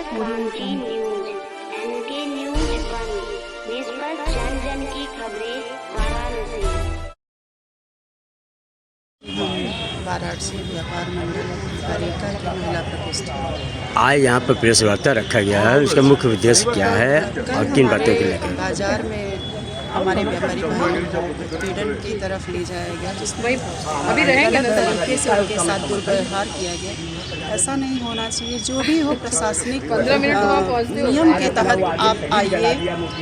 N K news 1 निष्पक्ष जन जन की खबरें वाराणसी। वाराणसी व्यापार मंडल बरेका की महिला प्रकोष्ठ। आज यहाँ पर प्रेस वार्ता रखा गया है। उसका मुख्य उद्देश्य क्या है और किन बातों को लेकर? बाजार में हमारे व्यापारी भाइयों को उत्पीड़न की तरफ ले जाया गया, जिसमें अभी गलत तरीके से उनके साथ दुर्व्यवहार किया गया। ऐसा नहीं होना चाहिए। जो भी हो प्रशासनिक नियम के तहत आप आइए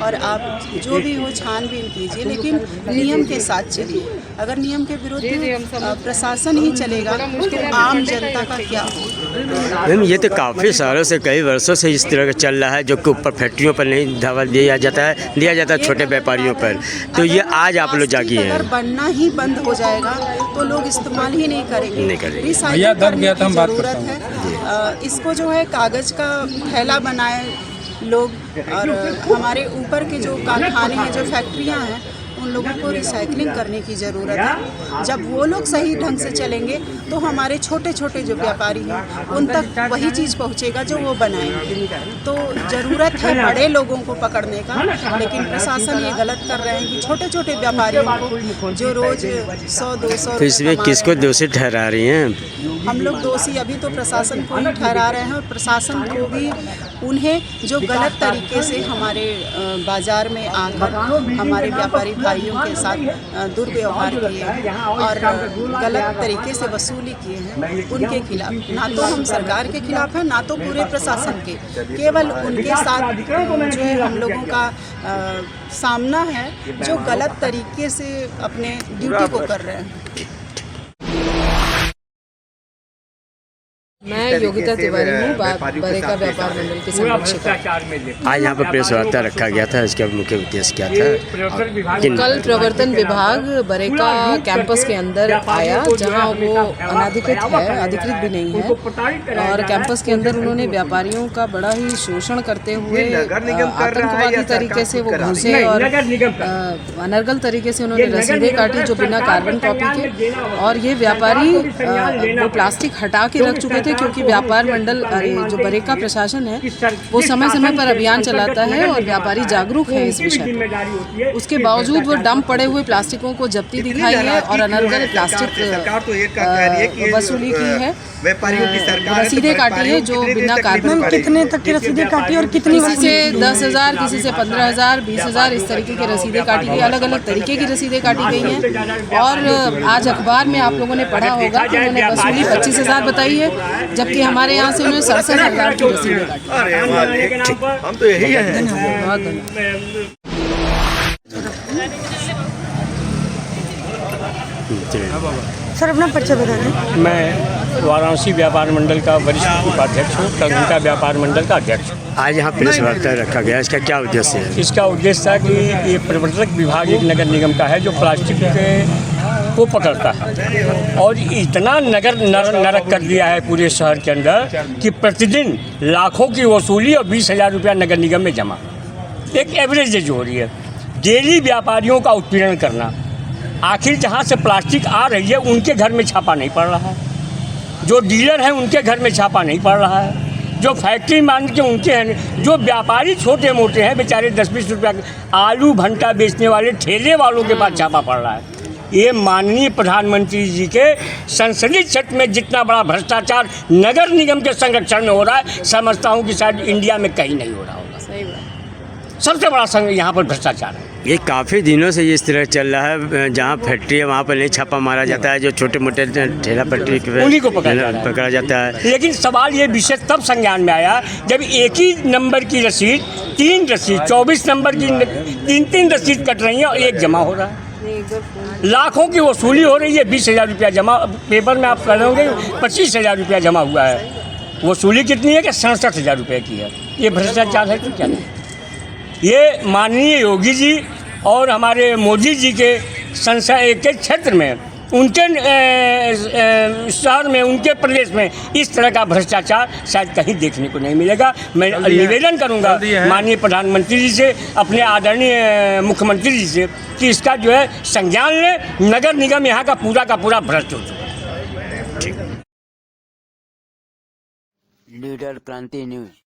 और आप जो भी हो छानबीन कीजिए, लेकिन नियम के साथ चलिए। अगर नियम के विरुद्ध प्रशासन ही चलेगा तो आम जनता का क्या होगा? मैम, ये तो काफ़ी सालों से, कई वर्षों से इस तरह का चल रहा है, जो कि ऊपर फैक्ट्रियों पर नहीं धावा दिया जाता है छोटे व्यापारियों पर। तो ये आज आप लोग जागी हैं। अगर बनना ही बंद हो जाएगा तो लोग इस्तेमाल ही नहीं करेंगे। रिसाइकिल करने की ज़रूरत है। इसको जो है कागज़ का थैला बनाए लोग, और हमारे ऊपर के जो कारखाने हैं, जो फैक्ट्रियां हैं, उन लोगों को रिसाइकलिंग करने की ज़रूरत है। जब वो लोग सही ढंग से चलेंगे तो हमारे छोटे छोटे जो व्यापारी हैं उन तक वही चीज़ पहुंचेगा जो वो बनाएंगे। तो ज़रूरत है बड़े लोगों को पकड़ने का, लेकिन प्रशासन ये गलत कर रहे हैं कि छोटे छोटे व्यापारियों को जो रोज़ 100-200 तो इसमें किसको दोषी ठहरा रही हैं? हम लोग दोषी अभी तो प्रशासन को ही ठहरा रहे हैं, और प्रशासन को भी उन्हें जो गलत तरीके से हमारे बाज़ार में आकर हमारे व्यापारी भाइयों के साथ दुर्व्यवहार किए और गलत तरीके से वसूली किए हैं, उनके खिलाफ ना तो हम सरकार के खिलाफ हैं, ना तो पूरे प्रशासन के, केवल उनके साथ जो है हम लोगों का सामना है, जो गलत तरीके से अपने ड्यूटी को कर रहे हैं। मैं योगिता तिवारी हूँ, बरेका व्यापार मंडल की संरक्षिका। आज यहाँ पर प्रेस वार्ता रखा गया था। इसका मुख्य उद्देश्य क्या था? कल प्रवर्तन विभाग बरेका कैंपस के अंदर आया, जहाँ वो अनाधिकृत है, अधिकृत भी नहीं है, और कैंपस के अंदर उन्होंने व्यापारियों का बड़ा ही शोषण करते हुए आतंकवादी तरीके से वो घुसे और अनर्गल तरीके से उन्होंने रसीदें काटी जो बिना कार्बन कॉपी के। और ये व्यापारी वो प्लास्टिक हटा के रख चुके थे, क्योंकि व्यापार मंडल जो बरेका प्रशासन है वो समय समय पर अभियान चलाता है और व्यापारी जागरूक है इस विषय पर। उसके बावजूद वो डंप पड़े हुए प्लास्टिकों को जब्ती दिखाई है और अनर्गल प्लास्टिक वसूली की है, रसीदें काटी है जो बिना कार्बन। कितने तक की रसीदें काटी और कितनी? किसी से 10,000, किसी से 15,000, 20,000, इस तरीके की रसीदें काटी गई। अलग अलग तरीके की रसीदें काटी गई हैं। और आज अखबार में आप लोगों ने पढ़ा होगा कि उन्होंने वसूली 25,000 बताई है, जबकि हमारे यहाँ से उन्होंने 67,000 की रसीदें काटी। हम तो यही हैं। सर अपना परिचय बता दें। मैं वाराणसी व्यापार मंडल का वरिष्ठ उपाध्यक्ष हूँ, तथा व्यापार मंडल का अध्यक्ष हूँ। आज यहाँ प्रेस वार्ता रखा गया, इसका क्या उद्देश्य है? इसका उद्देश्य था कि ये प्रवर्तक विभाग एक नगर निगम का है जो प्लास्टिक को पकड़ता है, और इतना नगर नरक कर दिया है पूरे शहर के अंदर कि प्रतिदिन लाखों की वसूली और 20,000 रुपया नगर निगम में जमा, एक एवरेज जो हो रही है। डेली व्यापारियों का उत्पीड़न करना। आखिर जहाँ से प्लास्टिक आ रही है उनके घर में छापा नहीं पड़ रहा है, जो डीलर हैं उनके घर में छापा नहीं पड़ रहा है, जो फैक्ट्री मान के उनके हैं, जो व्यापारी छोटे मोटे हैं बेचारे 10-20 रुपया आलू भंटा बेचने वाले ठेले वालों के पास छापा पड़ रहा है। ये माननीय प्रधानमंत्री जी के संसदीय क्षेत्र में जितना बड़ा भ्रष्टाचार नगर निगम के संरक्षण में हो रहा है, समझता हूँ कि शायद इंडिया में कहीं नहीं हो रहा होगा। सही बात। सबसे बड़ा यहाँ पर भ्रष्टाचार है। ये काफ़ी दिनों से इस तरह चल रहा है। जहाँ फैक्ट्री है वहाँ पर नहीं छापा मारा जाता है, जो छोटे मोटे ठेला पटरी उन्हीं को पकड़ा जाता है। लेकिन सवाल ये विषय तब संज्ञान में आया जब एक ही नंबर की रसीद, 3 रसीद, 24 नंबर की 3 रसीद कट रही है और एक जमा हो रहा है। लाखों की वसूली हो रही है, 20,000 रुपया जमा। पेपर में आप कह रहे होंगे 25,000 रुपया जमा हुआ है। वसूली कितनी है कि 67,000 रुपये की है। ये भ्रष्टाचार है कि क्या नहीं? ये माननीय योगी जी और हमारे मोदी जी के संसद के क्षेत्र में, उनके शहर में, उनके प्रदेश में इस तरह का भ्रष्टाचार शायद कहीं देखने को नहीं मिलेगा। मैं निवेदन करूंगा माननीय प्रधानमंत्री जी से, अपने आदरणीय मुख्यमंत्री जी से, कि इसका जो है संज्ञान लें। नगर निगम यहाँ का पूरा भ्रष्ट हो चुका है। लीडर क्रांति न्यूज।